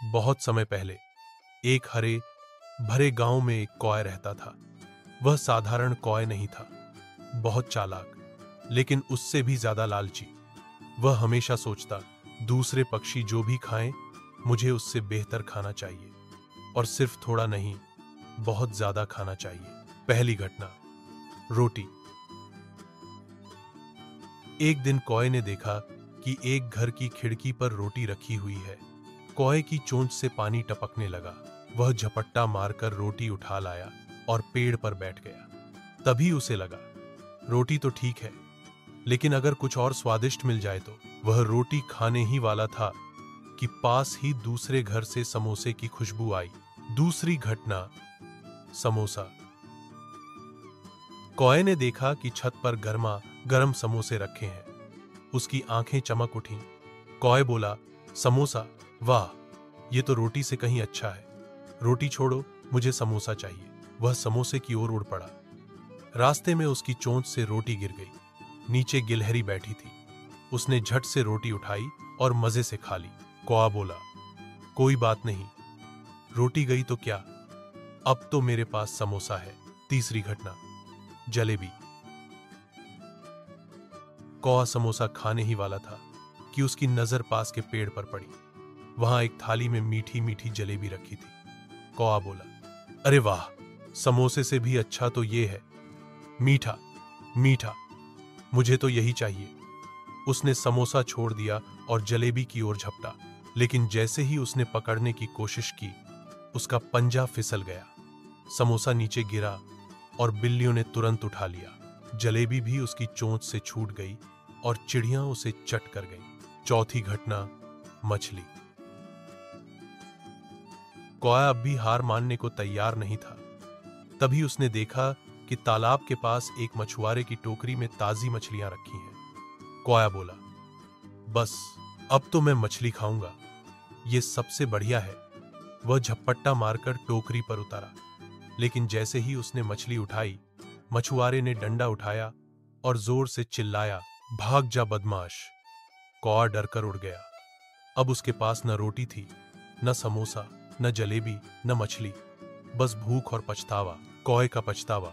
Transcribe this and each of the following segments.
बहुत समय पहले एक हरे भरे गांव में एक कौआ रहता था। वह साधारण कौआ नहीं था, बहुत चालाक, लेकिन उससे भी ज्यादा लालची। वह हमेशा सोचता, दूसरे पक्षी जो भी खाएं, मुझे उससे बेहतर खाना चाहिए, और सिर्फ थोड़ा नहीं, बहुत ज्यादा खाना चाहिए। पहली घटना, रोटी। एक दिन कौए ने देखा कि एक घर की खिड़की पर रोटी रखी हुई है। कौए की चोंच से पानी टपकने लगा। वह झपट्टा मारकर रोटी उठा लाया और पेड़ पर बैठ गया। तभी उसे लगा, रोटी तो ठीक है, लेकिन अगर कुछ और स्वादिष्ट मिल जाए तो। वह रोटी खाने ही वाला था कि पास ही दूसरे घर से समोसे की खुशबू आई। दूसरी घटना, समोसा। कौए ने देखा कि छत पर गर्मा गर्म समोसे रखे हैं। उसकी आंखें चमक उठीं। कौए बोला, समोसा? वाह, ये तो रोटी से कहीं अच्छा है। रोटी छोड़ो, मुझे समोसा चाहिए। वह समोसे की ओर उड़ पड़ा। रास्ते में उसकी चोंच से रोटी गिर गई। नीचे गिलहरी बैठी थी। उसने झट से रोटी उठाई और मजे से खा ली। कौआ बोला, कोई बात नहीं, रोटी गई तो क्या, अब तो मेरे पास समोसा है। तीसरी घटना, जलेबी। कौआ समोसा खाने ही वाला था कि उसकी नजर पास के पेड़ पर पड़ी। वहां एक थाली में मीठी मीठी जलेबी रखी थी। कौआ बोला, अरे वाह, समोसे से भी अच्छा तो ये है, मीठा मीठा, मुझे तो यही चाहिए। उसने समोसा छोड़ दिया और जलेबी की ओर झपटा, लेकिन जैसे ही उसने पकड़ने की कोशिश की, उसका पंजा फिसल गया। समोसा नीचे गिरा और बिल्लियों ने तुरंत उठा लिया। जलेबी भी उसकी चोंच से छूट गई और चिड़ियां उसे चट कर गईं। चौथी घटना, मछली। कौआ अब भी हार मानने को तैयार नहीं था। तभी उसने देखा कि तालाब के पास एक मछुआरे की टोकरी में ताजी मछलियां रखी हैं। कौआ बोला, बस अब तो मैं मछली खाऊंगा, ये सबसे बढ़िया है। वह झपट्टा मारकर टोकरी पर उतारा, लेकिन जैसे ही उसने मछली उठाई, मछुआरे ने डंडा उठाया और जोर से चिल्लाया, भाग जा बदमाश। कौआ डरकर उड़ गया। अब उसके पास न रोटी थी, न समोसा, न जलेबी, न मछली, बस भूख और पछतावा। कौए का पछतावा।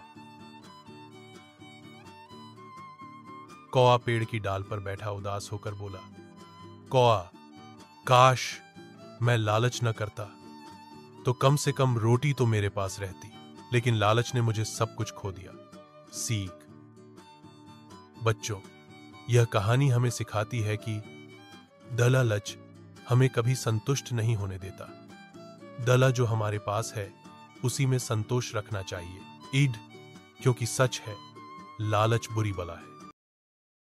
कौआ पेड़ की डाल पर बैठा उदास होकर बोला, कौआ, काश मैं लालच न करता, तो कम से कम रोटी तो मेरे पास रहती, लेकिन लालच ने मुझे सब कुछ खो दिया। सीख। बच्चों, यह कहानी हमें सिखाती है कि लालच हमें कभी संतुष्ट नहीं होने देता। दला जो हमारे पास है, उसी में संतोष रखना चाहिए। ईड, क्योंकि सच है, लालच बुरी बला है।